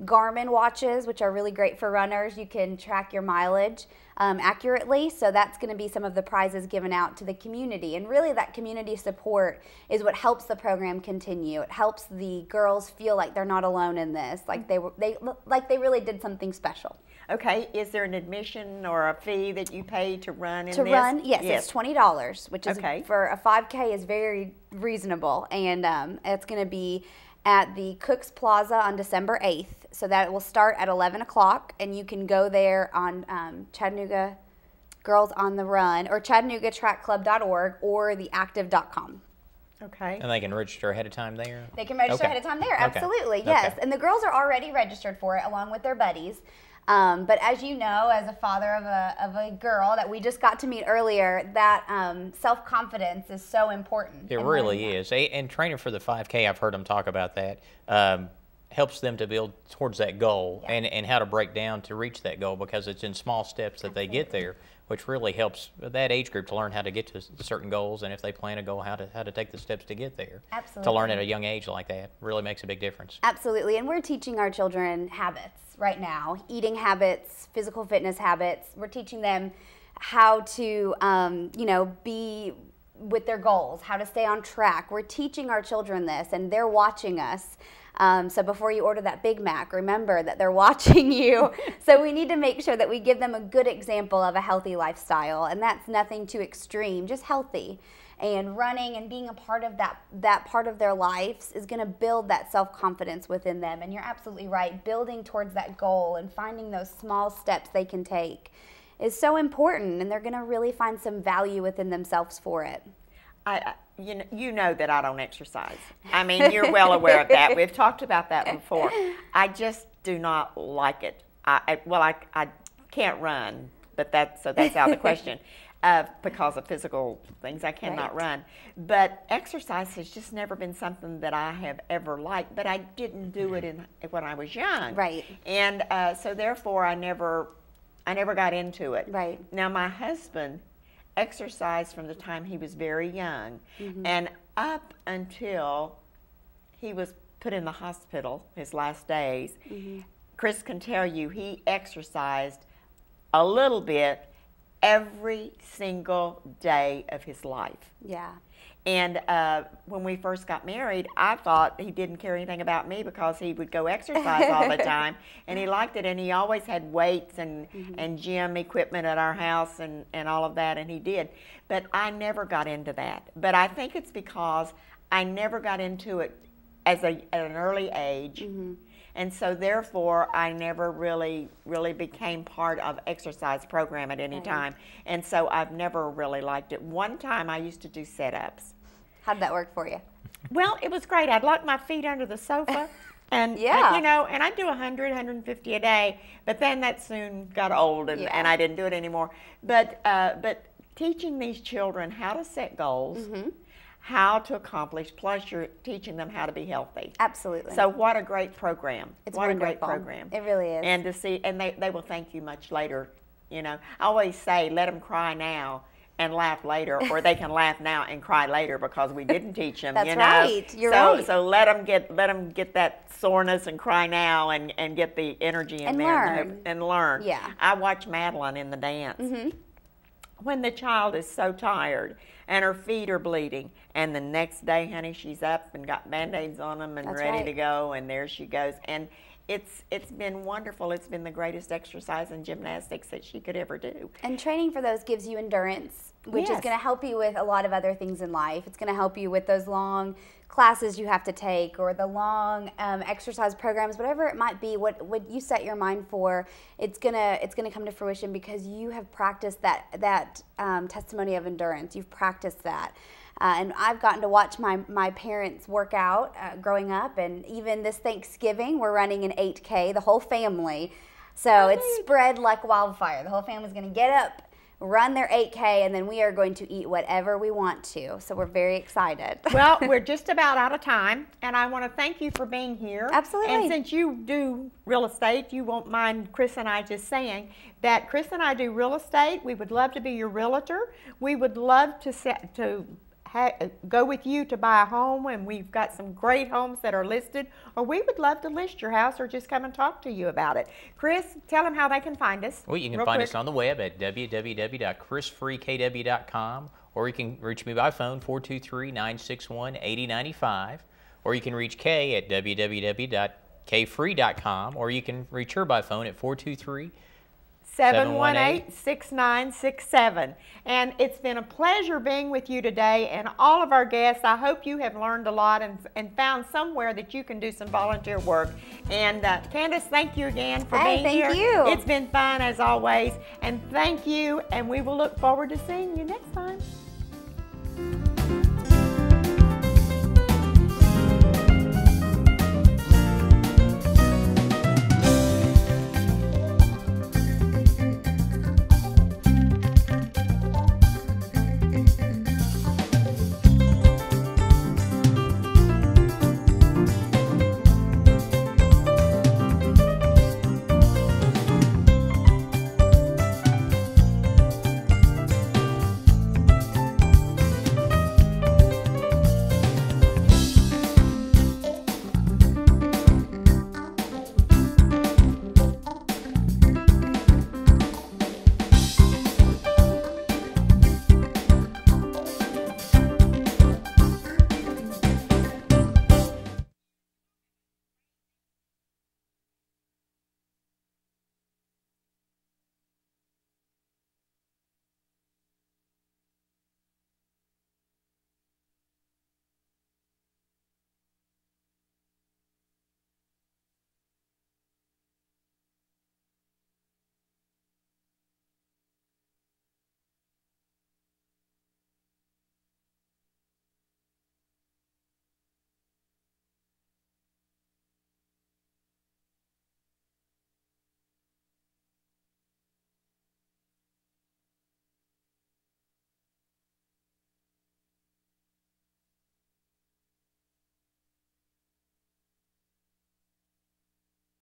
Garmin watches, which are really great for runners. You can track your mileage accurately, so that's going to be some of the prizes given out to the community. And really, that community support is what helps the program continue. It helps the girls feel like they're not alone in this, like they really did something special. Okay, is there an admission or a fee that you pay to run in this? To run, yes, it's $20, which is okay. For a 5K is very reasonable, and it's going to be at the Cook's Plaza on December 8th. So that will start at 11 o'clock, and you can go there on Chattanooga Girls on the Run or ChattanoogaTrackClub.org or theactive.com. Okay. And they can register ahead of time there? They can register ahead of time there, absolutely, yes. And the girls are already registered for it along with their buddies. But as you know, as a father of a girl that we just got to meet earlier, that self-confidence is so important. It really is. And training for the 5K, I've heard them talk about that, helps them to build towards that goal and how to break down to reach that goal, because it's in small steps that they get there, which really helps that age group to learn how to get to certain goals, and if they plan a goal, how to take the steps to get there. Absolutely. To learn at a young age like that really makes a big difference. Absolutely, and we're teaching our children habits right now, eating habits, physical fitness habits. We're teaching them how to, be with their goals, how to stay on track. We're teaching our children this, and they're watching us. So before you order that Big Mac, remember that they're watching you. So we need to make sure that we give them a good example of a healthy lifestyle, and that's nothing too extreme, just healthy. And running and being a part of that part of their lives is going to build that self-confidence within them. And you're absolutely right, building towards that goal and finding those small steps they can take is so important, and they're going to really find some value within themselves for it. You know that I don't exercise. I mean, you're well aware of that. We've talked about that before. I just do not like it. I can't run, but that's out of the question. Because of physical things, I cannot run. But exercise has just never been something that I have ever liked. But I didn't do it when I was young. Right. And so therefore, I never got into it. Right. Now my husband exercised from the time he was very young, and up until he was put in the hospital his last days. Chris can tell you he exercised a little bit every single day of his life. Yeah. And when we first got married, I thought he didn't care anything about me because he would go exercise all the time, and he liked it, and he always had weights and gym equipment at our house and all of that, and he did. But I never got into that. But I think it's because I never got into it at an early age. And so therefore, I never really became part of exercise program at any time. And so I've never really liked it. One time I used to do sit-ups. How'd that work for you? Well, it was great. I'd lock my feet under the sofa. And, you know, and I'd do 100, 150 a day. But then that soon got old, and I didn't do it anymore. But teaching these children how to set goals, how to accomplish, plus you're teaching them how to be healthy. Absolutely. So what a great program. It's what wonderful. a great program. It really is. And to see, and they will thank you much later. You know, I always say, let them cry now and laugh later, or they can laugh now and cry later because we didn't teach them. That's you know? right. You're right. So let them get that soreness and cry now and get the energy in and there learn. and learn. Yeah. I watch Madeline in the dance. When the child is so tired and her feet are bleeding, and the next day, honey, she's up and got Band-Aids on them and ready to go, and there she goes. And it's been wonderful. It's been the greatest exercise in gymnastics that she could ever do. And training for those gives you endurance, which is going to help you with a lot of other things in life. It's going to help you with those long classes you have to take, or the long exercise programs, whatever it might be. What you set your mind for, it's gonna come to fruition because you have practiced that testimony of endurance. You've practiced that. And I've gotten to watch my parents work out growing up, and even this Thanksgiving, we're running an 8K, the whole family. So it's spread like wildfire. The whole family's going to get up, run their 8K, and then we are going to eat whatever we want to. So we're very excited. Well, we're just about out of time, and I want to thank you for being here. Absolutely. And since you do real estate, you won't mind Chris and I just saying that Chris and I do real estate. We would love to be your realtor. We would love to go with you to buy a home, and we've got some great homes that are listed, or we would love to list your house or just come and talk to you about it. Chris, tell them how they can find us. Well, you can find us on the web at www.chrisfreekw.com, or you can reach me by phone, 423-961-8095, or you can reach Kay at www.kfree.com, or you can reach her by phone at 423-718-6967. And it's been a pleasure being with you today, and all of our guests. I hope you have learned a lot and found somewhere that you can do some volunteer work. And Candace, thank you again for being here. Thank you. It's been fun as always, and thank you, and we will look forward to seeing you next time.